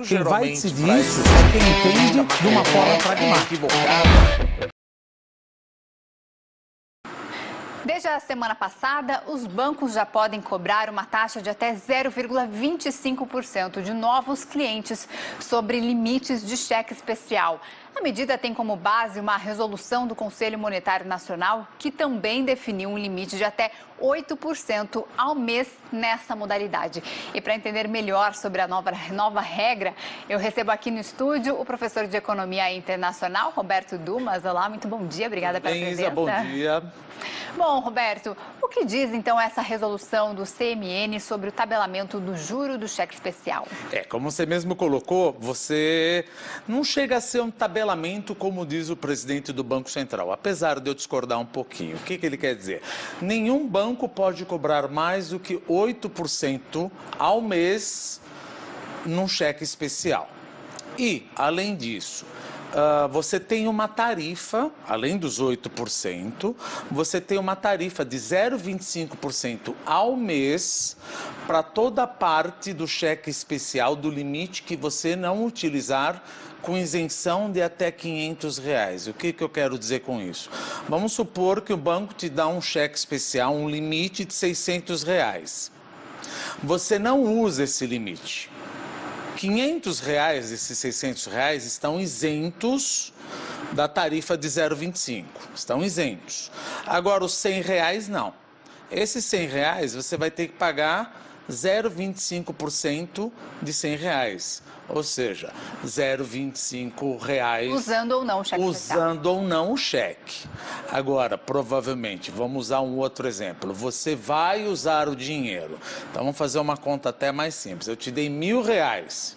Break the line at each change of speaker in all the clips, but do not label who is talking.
Quem vai decidir isso é quem entende de uma forma pragmática.
Desde a semana passada, os bancos já podem cobrar uma taxa de até 0,25% de novos clientes sobre limites de cheque especial. A medida tem como base uma resolução do Conselho Monetário Nacional, que também definiu um limite de até 8% ao mês nessa modalidade. E para entender melhor sobre a nova regra, eu recebo aqui no estúdio o professor de Economia Internacional, Roberto Dumas. Olá, muito bom dia, obrigada pela presença.
Isa, bom dia.
Bom, Roberto, o que diz então essa resolução do CMN sobre o tabelamento do juro do cheque especial?
Como você mesmo colocou, você não chega a ser um tabelamento como diz o presidente do Banco Central, apesar de eu discordar um pouquinho. O que ele quer dizer? Nenhum banco pode cobrar mais do que 8% ao mês num cheque especial. E, além disso, você tem uma tarifa, além dos 8%, você tem uma tarifa de 0,25% ao mês para toda parte do cheque especial, do limite que você não utilizar, com isenção de até R$500. O que eu quero dizer com isso? Vamos supor que o banco te dá um cheque especial, um limite de R$600. Você não usa esse limite. R$500 desses R$600 estão isentos da tarifa de 0,25, estão isentos. Agora, os R$100 não. Esses R$100 você vai ter que pagar 0,25% de R$100, ou seja, R$0,25.
Usando ou não o cheque especial.
Usando ou não o cheque. Agora, provavelmente, vamos usar um outro exemplo. Você vai usar o dinheiro. Então, vamos fazer uma conta até mais simples. Eu te dei R$1.000.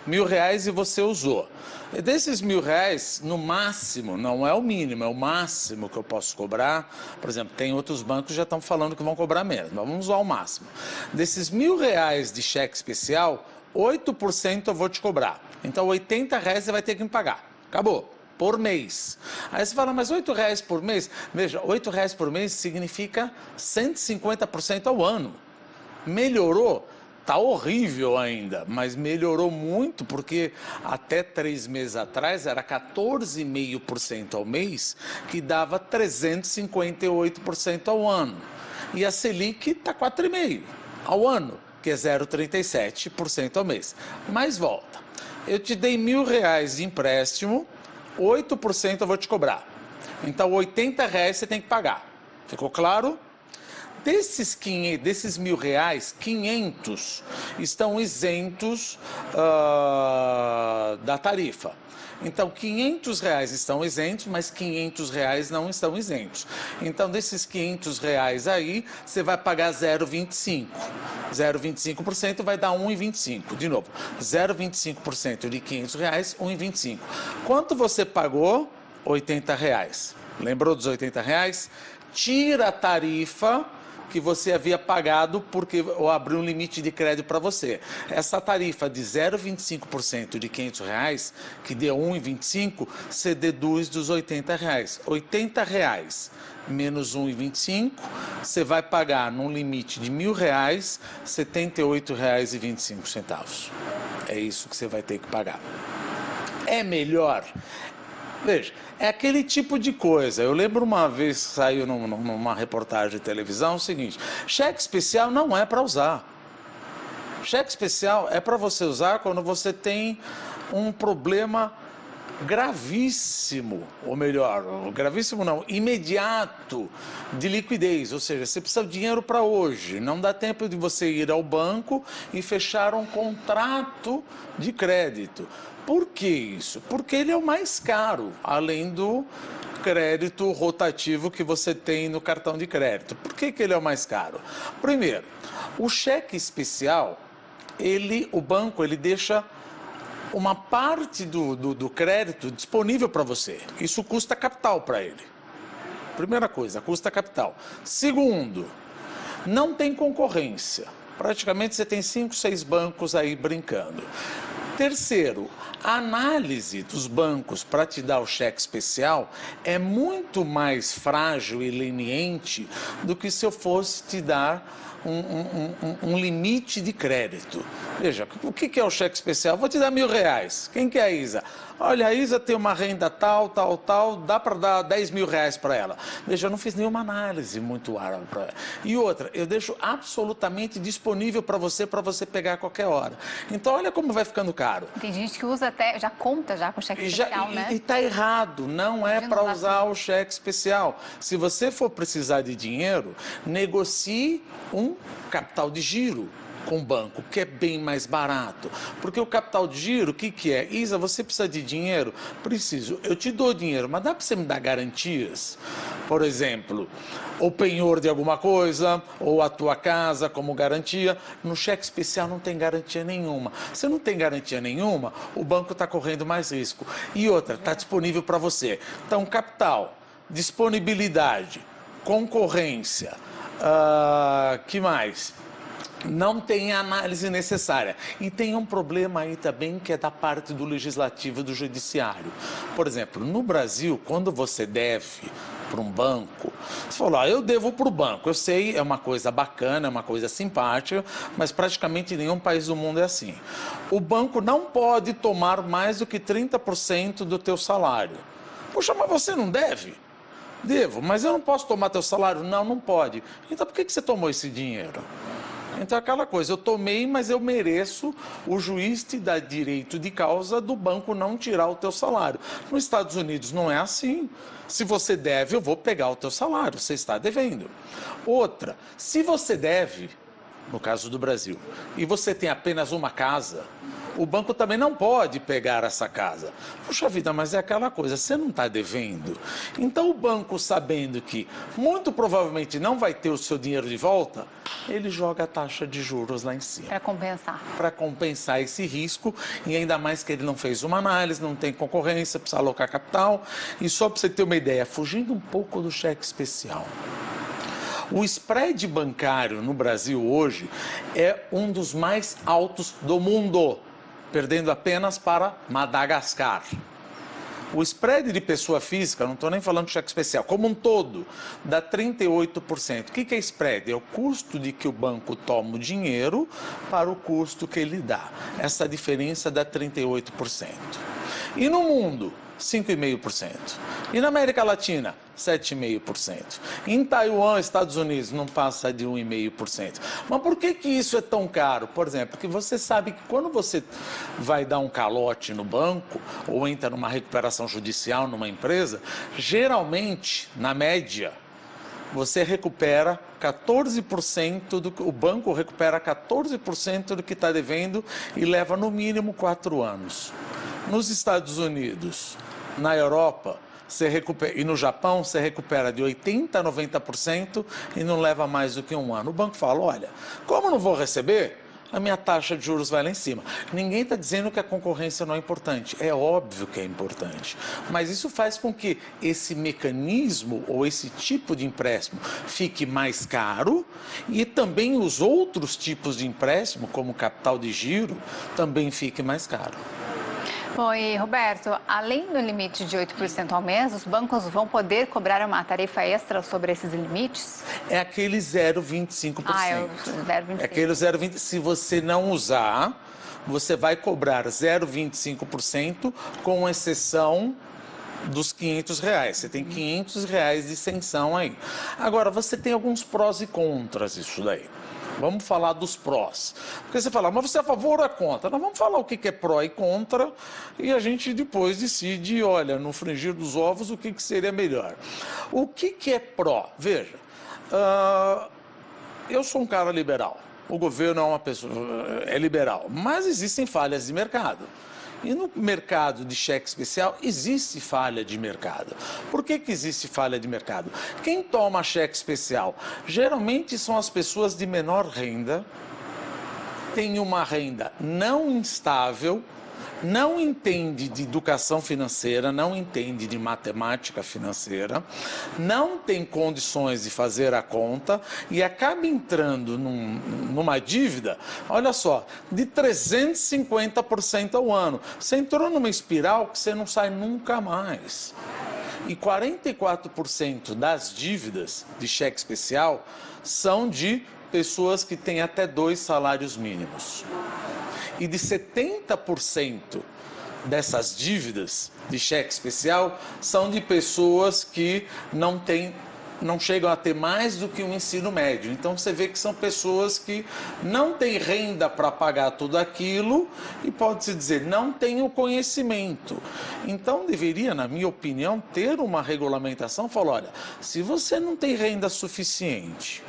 R$1.000 e você usou. E desses R$1.000, no máximo, não é o mínimo, é o máximo que eu posso cobrar. Por exemplo, tem outros bancos que já estão falando que vão cobrar menos, mas vamos usar o máximo. Desses R$1.000 de cheque especial, 8% eu vou te cobrar. Então, R$80 você vai ter que me pagar. Acabou. Por mês. Aí você fala, mas R$8 por mês? Veja, R$8 por mês significa 150% ao ano. Melhorou? Tá horrível ainda, mas melhorou muito porque até 3 meses atrás era 14,5% ao mês, que dava 358% ao ano. E a Selic está 4,5% ao ano, que é 0,37% ao mês. Mas volta, eu te dei R$1.000 de empréstimo, 8% eu vou te cobrar. Então, R$80 você tem que pagar. Ficou claro? Desses R$1.000, 500 estão isentos da tarifa. Então, R$500 estão isentos, mas R$500 não estão isentos. Então, desses R$500 aí, você vai pagar 0,25%. 0,25% vai dar 1,25%. De novo, 0,25% de R$500, 1,25%. Quanto você pagou? R$80. Lembrou dos R$80? Tira a tarifa que você havia pagado porque eu abri um limite de crédito para você. Essa tarifa de 0,25% de R$500, que deu 1,25, você deduz dos R$80. R$80 menos 1,25, você vai pagar num limite de R$1.000, R$78,25. É isso que você vai ter que pagar. É melhor? Veja, é aquele tipo de coisa. Eu lembro uma vez que saiu numa reportagem de televisão o seguinte: cheque especial não é para usar. Cheque especial é para você usar quando você tem um problema gravíssimo, ou melhor, gravíssimo não, imediato de liquidez, ou seja, você precisa de dinheiro para hoje, não dá tempo de você ir ao banco e fechar um contrato de crédito. Por que isso? Porque ele é o mais caro, além do crédito rotativo que você tem no cartão de crédito. Por que ele é o mais caro? Primeiro, o cheque especial, o banco deixa uma parte do crédito disponível para você. Isso custa capital para ele. Primeira coisa, custa capital. Segundo, não tem concorrência. Praticamente você tem 5, 6 bancos aí brincando. Terceiro, A análise dos bancos para te dar o cheque especial é muito mais frágil e leniente do que se eu fosse te dar um limite de crédito. Veja, o que é o cheque especial? Vou te dar R$1.000. Quem que é a Isa? Olha, a Isa tem uma renda tal, dá para dar R$10.000 para ela. Veja, eu não fiz nenhuma análise muito árabe para ela. E outra, eu deixo absolutamente disponível para você pegar a qualquer hora. Então, olha como vai ficando caro.
Tem gente que usa até, já conta já com cheque especial, né?
E está errado, não é para usar o cheque especial. Se você for precisar de dinheiro, negocie um capital de giro com o banco, que é bem mais barato. Porque o capital de giro, o que é? Isa, você precisa de dinheiro? Preciso. Eu te dou dinheiro, mas dá para você me dar garantias? Por exemplo, o penhor de alguma coisa, ou a tua casa como garantia. No cheque especial não tem garantia nenhuma. Se não tem garantia nenhuma, o banco está correndo mais risco. E outra, está disponível para você. Então, capital, disponibilidade, concorrência, que mais? Não tem a análise necessária. E tem um problema aí também que é da parte do legislativo e do judiciário. Por exemplo, no Brasil, quando você deve para um banco, você fala, eu devo para o banco. Eu sei, é uma coisa bacana, é uma coisa simpática, mas praticamente nenhum país do mundo é assim. O banco não pode tomar mais do que 30% do teu salário. Poxa, mas você não deve? Devo, mas eu não posso tomar teu salário? Não, não pode. Então por que você tomou esse dinheiro? Então, aquela coisa, eu tomei, mas eu mereço, o juiz te dá direito de causa do banco não tirar o teu salário. Nos Estados Unidos não é assim. Se você deve, eu vou pegar o teu salário, você está devendo. Outra, se você deve, no caso do Brasil, e você tem apenas uma casa, o banco também não pode pegar essa casa. Puxa vida, mas é aquela coisa, você não está devendo. Então o banco, sabendo que muito provavelmente não vai ter o seu dinheiro de volta, ele joga a taxa de juros lá em cima.
Para compensar.
Para compensar esse risco, e ainda mais que ele não fez uma análise, não tem concorrência, precisa alocar capital. E só para você ter uma ideia, fugindo um pouco do cheque especial. O spread bancário no Brasil hoje é um dos mais altos do mundo, perdendo apenas para Madagascar. O spread de pessoa física, não estou nem falando de cheque especial, como um todo, dá 38%. O que é spread? É o custo de que o banco toma o dinheiro para o custo que ele dá. Essa diferença dá 38%. E no mundo? 5,5%. E na América Latina, 7,5%. Em Taiwan, Estados Unidos, não passa de 1,5%. Mas por que isso é tão caro? Por exemplo, porque você sabe que quando você vai dar um calote no banco ou entra numa recuperação judicial numa empresa, geralmente, na média, você recupera 14% o banco recupera 14% do que está devendo e leva no mínimo 4 anos. Nos Estados Unidos, na Europa e no Japão, você recupera de 80% a 90% e não leva mais do que 1 ano. O banco fala, olha, como eu não vou receber, a minha taxa de juros vai lá em cima. Ninguém está dizendo que a concorrência não é importante. É óbvio que é importante. Mas isso faz com que esse mecanismo ou esse tipo de empréstimo fique mais caro e também os outros tipos de empréstimo, como capital de giro, também fique mais caro.
Bom, e Roberto, além do limite de 8% ao mês, os bancos vão poder cobrar uma tarifa extra sobre esses limites?
É aquele 0,25%.
É o 0,25%. É
aquele 0,25%. Se você não usar, você vai cobrar 0,25% com exceção dos R$500. Você tem R$500 de isenção aí. Agora, você tem alguns prós e contras isso daí. Vamos falar dos prós. Porque você fala, mas você é a favor ou é contra? Nós vamos falar o que é pró e contra e a gente depois decide, olha, no frigir dos ovos, o que seria melhor. O que é pró? Veja, eu sou um cara liberal. O governo é uma pessoa, é liberal, mas existem falhas de mercado. E no mercado de cheque especial, existe falha de mercado. Por que existe falha de mercado? Quem toma cheque especial? Geralmente são as pessoas de menor renda, têm uma renda não instável não entende de educação financeira, não entende de matemática financeira, não tem condições de fazer a conta e acaba entrando numa dívida, olha só, de 350% ao ano. Você entrou numa espiral que você não sai nunca mais. E 44% das dívidas de cheque especial são de pessoas que têm até 2 salários mínimos. E de 70% dessas dívidas de cheque especial são de pessoas que não chegam a ter mais do que um ensino médio. Então você vê que são pessoas que não têm renda para pagar tudo aquilo e pode-se dizer, não têm o conhecimento. Então deveria, na minha opinião, ter uma regulamentação, falar, olha, se você não tem renda suficiente,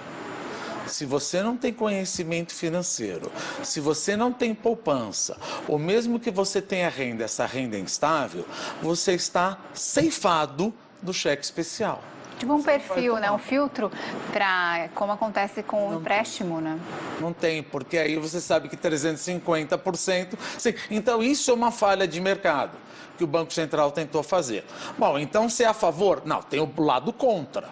se você não tem conhecimento financeiro, se você não tem poupança, ou mesmo que você tenha renda, essa renda é instável, você está ceifado do cheque especial.
Tipo um perfil, né? Um filtro para como acontece com o empréstimo, né?
Não tem, porque aí você sabe que 350%. Então isso é uma falha de mercado que o Banco Central tentou fazer. Bom, então você é a favor? Não, tem o lado contra.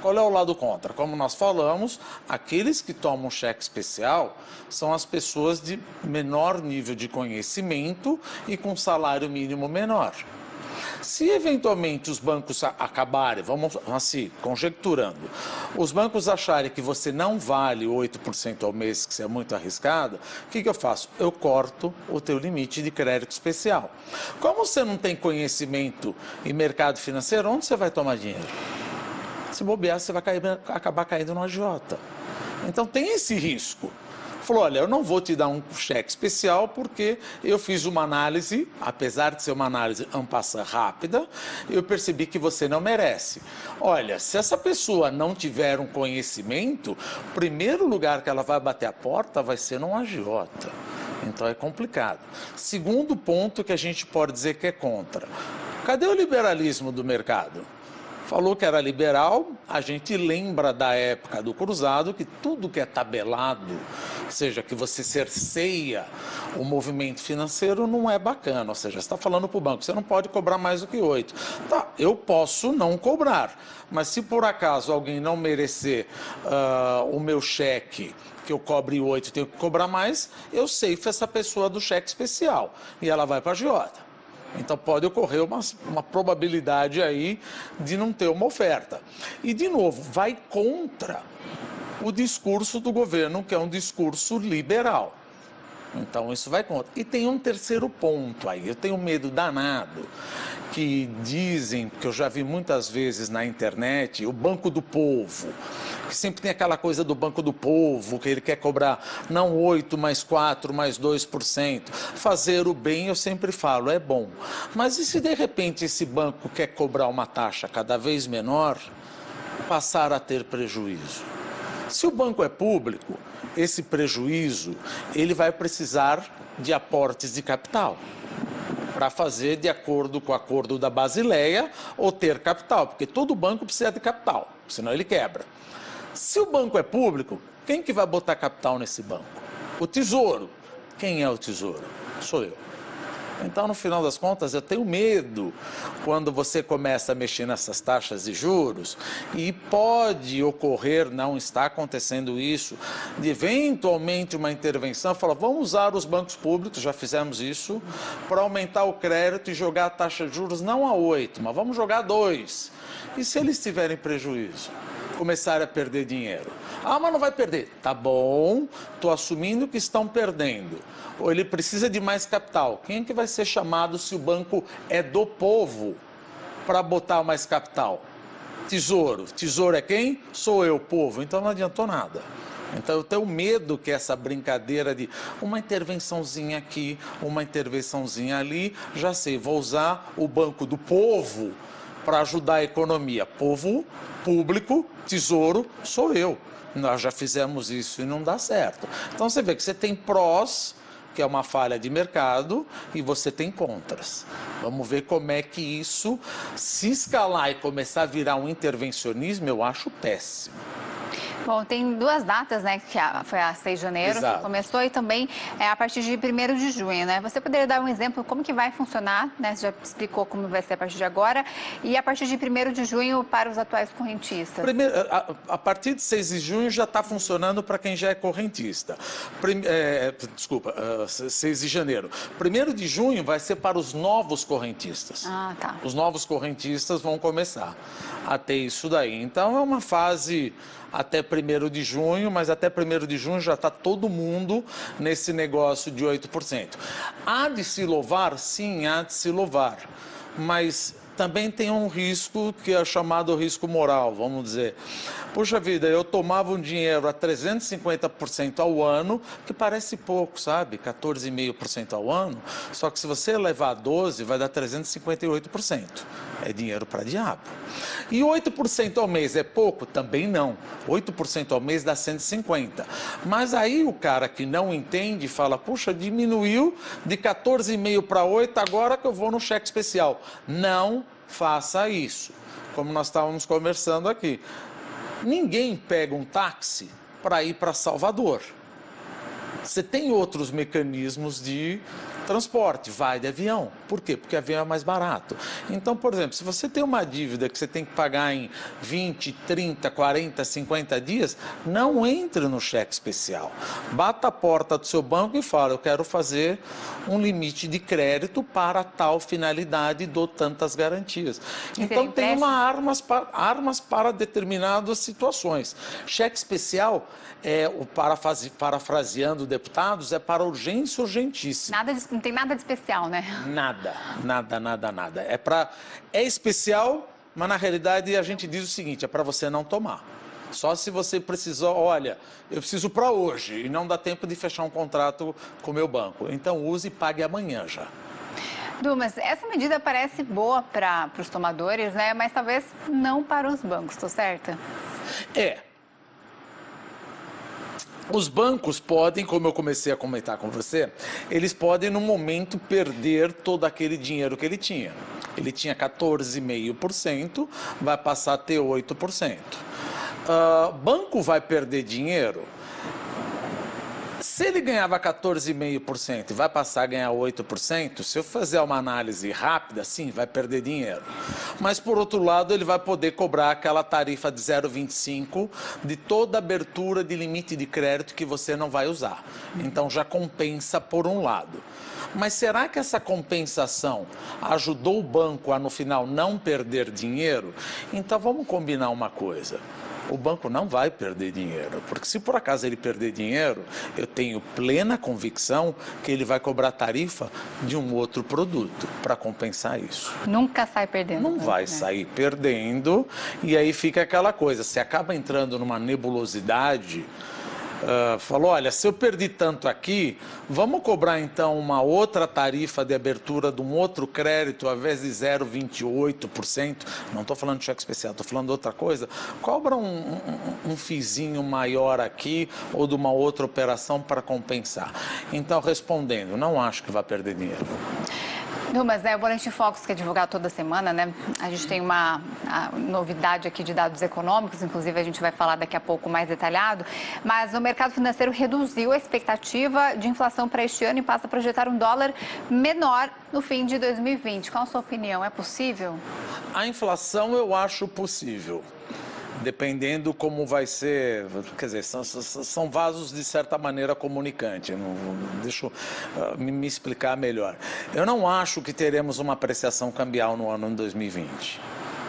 Qual é o lado contra? Como nós falamos, aqueles que tomam cheque especial são as pessoas de menor nível de conhecimento e com salário mínimo menor. Se eventualmente os bancos acabarem, vamos assim, conjecturando, os bancos acharem que você não vale 8% ao mês, que isso é muito arriscado, o que eu faço? Eu corto o teu limite de crédito especial. Como você não tem conhecimento em mercado financeiro, onde você vai tomar dinheiro? Se bobear, você vai acabar caindo no agiota. Então tem esse risco. Falou, olha, eu não vou te dar um cheque especial porque eu fiz uma análise, apesar de ser uma análise en passant rápida, eu percebi que você não merece. Olha, se essa pessoa não tiver um conhecimento, o primeiro lugar que ela vai bater a porta vai ser num agiota. Então é complicado. Segundo ponto que a gente pode dizer que é contra. Cadê o liberalismo do mercado? Falou que era liberal, a gente lembra da época do cruzado, que tudo que é tabelado, ou seja, que você cerceia o movimento financeiro, não é bacana. Ou seja, você está falando para o banco, você não pode cobrar mais do que 8. Tá, eu posso não cobrar, mas se por acaso alguém não merecer o meu cheque, que eu cobre 8 e tenho que cobrar mais, eu ceifo essa pessoa do cheque especial e ela vai para a agiota. Então pode ocorrer uma probabilidade aí de não ter uma oferta. E, de novo, vai contra o discurso do governo, que é um discurso liberal. Então isso vai contra. E tem um terceiro ponto aí, eu tenho medo danado, que dizem, que eu já vi muitas vezes na internet, o Banco do Povo, que sempre tem aquela coisa do Banco do Povo, que ele quer cobrar não 8, mais 4, mais 2%. Fazer o bem, eu sempre falo, é bom. Mas e se de repente esse banco quer cobrar uma taxa cada vez menor, passar a ter prejuízo? Se o banco é público, esse prejuízo, ele vai precisar de aportes de capital para fazer de acordo com o acordo da Basileia ou ter capital, porque todo banco precisa de capital, senão ele quebra. Se o banco é público, quem que vai botar capital nesse banco? O Tesouro. Quem é o Tesouro? Sou eu. Então, no final das contas, eu tenho medo quando você começa a mexer nessas taxas de juros e pode ocorrer, não está acontecendo isso, de eventualmente uma intervenção, falar, vamos usar os bancos públicos, já fizemos isso, para aumentar o crédito e jogar a taxa de juros não a 8, mas vamos jogar a 2. E se eles tiverem prejuízo? Começarem a perder dinheiro. Ah, mas não vai perder. Tá bom, estou assumindo que estão perdendo. Ou ele precisa de mais capital. Quem é que vai ser chamado se o banco é do povo para botar mais capital? Tesouro. Tesouro é quem? Sou eu, povo. Então não adiantou nada. Então eu tenho medo que essa brincadeira de uma intervençãozinha aqui, uma intervençãozinha ali, já sei, vou usar o banco do povo para ajudar a economia. Povo, público, tesouro, sou eu. Nós já fizemos isso e não dá certo. Então você vê que você tem prós, que é uma falha de mercado, e você tem contras. Vamos ver como é que isso, se escalar e começar a virar um intervencionismo, eu acho péssimo.
Bom, tem duas datas, né, que foi a 6 de janeiro,
Exato.
que começou, e também a partir de 1º de junho, né? Você poderia dar um exemplo como que vai funcionar, né? Você já explicou como vai ser a partir de agora, e a partir de 1º de junho para os atuais correntistas.
Primeiro, a partir de 6 de junho já está funcionando para quem já é correntista. 6 de janeiro. 1º de junho vai ser para os novos correntistas.
Ah, tá.
Os novos correntistas vão começar a ter isso daí. Então é uma fase até 1º de junho, mas até 1º de junho já está todo mundo nesse negócio de 8%. Há de se louvar? Sim, há de se louvar. Mas também tem um risco que é chamado risco moral, vamos dizer. Puxa vida, eu tomava um dinheiro a 350% ao ano, que parece pouco, sabe? 14,5% ao ano. Só que se você levar 12, vai dar 358%. É dinheiro para diabo. E 8% ao mês é pouco? Também não. 8% ao mês dá 150. Mas aí o cara que não entende fala, puxa, diminuiu de 14,5 para 8, agora que eu vou no cheque especial. Não faça isso. Como nós estávamos conversando aqui. Ninguém pega um táxi para ir para Salvador. Você tem outros mecanismos de transporte, vai de avião. Por quê? Porque avião é mais barato. Então, por exemplo, se você tem uma dívida que você tem que pagar em 20, 30, 40, 50 dias, não entre no cheque especial. Bata a porta do seu banco e fala, eu quero fazer um limite de crédito para tal finalidade e dou tantas garantias. Então, tem armas para determinadas situações. Cheque especial, parafraseando deputados, é para urgência urgentíssima.
Não tem nada de especial, né?
Nada. É especial, mas na realidade a gente diz o seguinte, é para você não tomar. Só se você precisou, olha, eu preciso para hoje e não dá tempo de fechar um contrato com o meu banco. Então use e pague amanhã já.
Du, mas essa medida parece boa para os tomadores, né? Mas talvez não para os bancos, estou certa?
Os bancos podem, como eu comecei a comentar com você, eles podem, no momento, perder todo aquele dinheiro que ele tinha. Ele tinha 14,5%, vai passar a ter 8%. Banco vai perder dinheiro? Se ele ganhava 14,5% e vai passar a ganhar 8%, se eu fazer uma análise rápida, sim, vai perder dinheiro. Mas, por outro lado, ele vai poder cobrar aquela tarifa de 0,25% de toda abertura de limite de crédito que você não vai usar. Então, já compensa por um lado. Mas será que essa compensação ajudou o banco a, no final, não perder dinheiro? Então, vamos combinar uma coisa. O banco não vai perder dinheiro, porque se por acaso ele perder dinheiro, eu tenho plena convicção que ele vai cobrar tarifa de um outro produto para compensar isso.
Nunca sai perdendo.
Não vai sair perdendo, e aí fica aquela coisa, você acaba entrando numa nebulosidade. Falou, olha, se eu perdi tanto aqui, vamos cobrar então uma outra tarifa de abertura de um outro crédito, ao invés de 0,28%, não estou falando de cheque especial, estou falando de outra coisa, cobra um fizinho maior aqui ou de uma outra operação para compensar. Então, respondendo, não acho que vai perder dinheiro.
Mas o Boletim Focus, que é divulgado toda semana, né? A gente tem uma novidade aqui de dados econômicos, inclusive a gente vai falar daqui a pouco mais detalhado, mas o mercado financeiro reduziu a expectativa de inflação para este ano e passa a projetar um dólar menor no fim de 2020. Qual a sua opinião? É possível?
A inflação eu acho possível. Dependendo como vai ser, quer dizer, são vasos de certa maneira comunicantes. Deixa eu me explicar melhor. Eu não acho que teremos uma apreciação cambial no ano de 2020.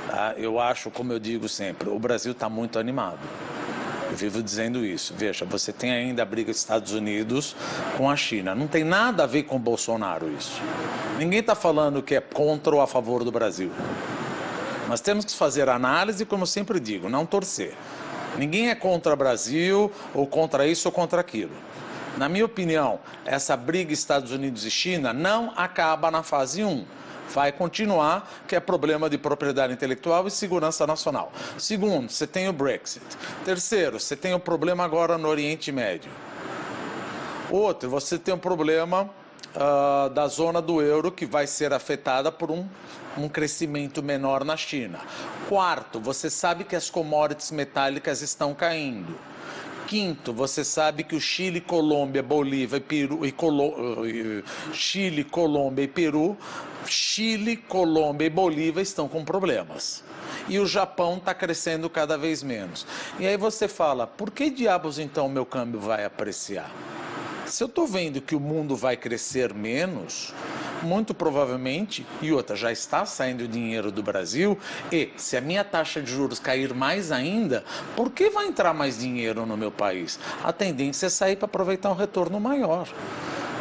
Tá? Eu acho, como eu digo sempre, o Brasil está muito animado. Eu vivo dizendo isso. Veja, você tem ainda a briga dos Estados Unidos com a China. Não tem nada a ver com o Bolsonaro isso. Ninguém está falando que é contra ou a favor do Brasil. Nós temos que fazer análise, como eu sempre digo, não torcer. Ninguém é contra o Brasil, ou contra isso ou contra aquilo. Na minha opinião, essa briga Estados Unidos e China não acaba na fase 1. Vai continuar, que é problema de propriedade intelectual e segurança nacional. Segundo, você tem o Brexit. Terceiro, você tem o problema agora no Oriente Médio. Outro, você tem um problema da zona do euro, que vai ser afetada por um crescimento menor na China. Quarto, você sabe que as commodities metálicas estão caindo. Quinto, você sabe que o Chile, Colômbia, Bolívia e Peru, Chile, Colômbia e Bolívia estão com problemas. E o Japão está crescendo cada vez menos. E aí você fala, por que diabos então o meu câmbio vai apreciar? Se eu estou vendo que o mundo vai crescer menos, muito provavelmente, e outra, já está saindo dinheiro do Brasil, e se a minha taxa de juros cair mais ainda, por que vai entrar mais dinheiro no meu país? A tendência é sair para aproveitar um retorno maior.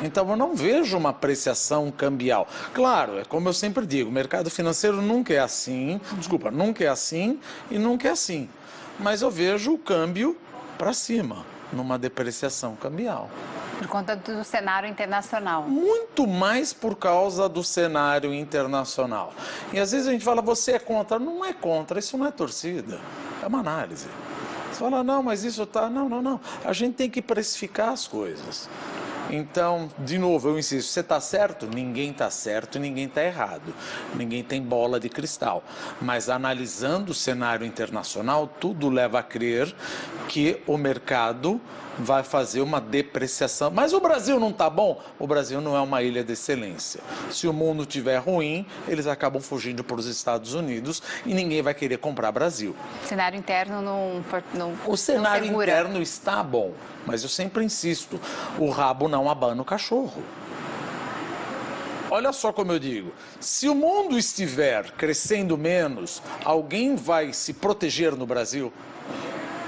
Então eu não vejo uma apreciação cambial. Claro, é como eu sempre digo, o mercado financeiro nunca é assim, nunca é assim e nunca é assim. Mas eu vejo o câmbio para cima, numa depreciação cambial.
Por conta do cenário internacional.
Muito mais por causa do cenário internacional. E às vezes a gente fala, você é contra. Não é contra, isso não é torcida, é uma análise. Você fala, não, mas isso está... Não. A gente tem que precificar as coisas. Então, de novo, eu insisto, você está certo? Ninguém está certo e ninguém está errado. Ninguém tem bola de cristal. Mas analisando o cenário internacional, tudo leva a crer que o mercado vai fazer uma depreciação. Mas o Brasil não está bom? O Brasil não é uma ilha de excelência. Se o mundo estiver ruim, eles acabam fugindo para os Estados Unidos e ninguém vai querer comprar Brasil.
O cenário interno não
O cenário
segura.
interno está bom, mas eu sempre insisto, o rabo não abana o cachorro. Olha só como eu digo, se o mundo estiver crescendo menos, alguém vai se proteger no Brasil?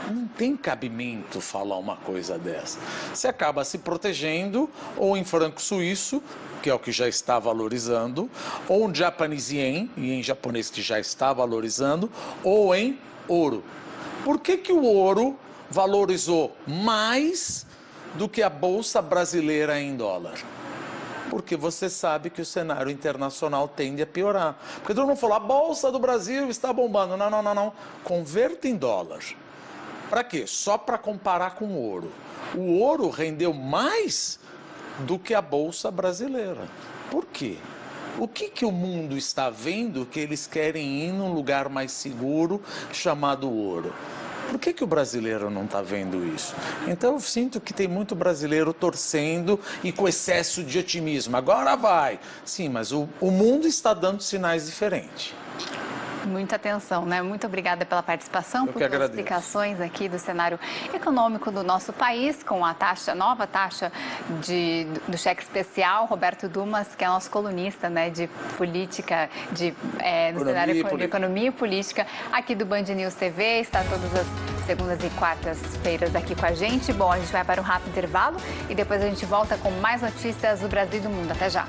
Não tem cabimento falar uma coisa dessa. Você acaba se protegendo ou em franco suíço, que é o que já está valorizando, ou em Japanese yen, e em japonês que já está valorizando, ou em ouro. Por que o ouro valorizou mais do que a Bolsa Brasileira em dólar? Porque você sabe que o cenário internacional tende a piorar. Porque todo mundo falou, a Bolsa do Brasil está bombando. Não. Converta em dólar. Para quê? Só para comparar com o ouro. O ouro rendeu mais do que a Bolsa Brasileira. Por quê? O que o mundo está vendo que eles querem ir num lugar mais seguro chamado ouro? Por que o brasileiro não está vendo isso? Então eu sinto que tem muito brasileiro torcendo e com excesso de otimismo. Agora vai! Sim, mas o mundo está dando sinais diferentes.
Muita atenção, né? Muito obrigada pela participação, por suas explicações aqui do cenário econômico do nosso país, com a nova taxa do cheque especial. Roberto Dumas, que é nosso colunista, né, de política, no cenário de economia e política, aqui do Band News TV, está todas as segundas e quartas-feiras aqui com a gente. Bom, a gente vai para um rápido intervalo e depois a gente volta com mais notícias do Brasil e do mundo. Até já!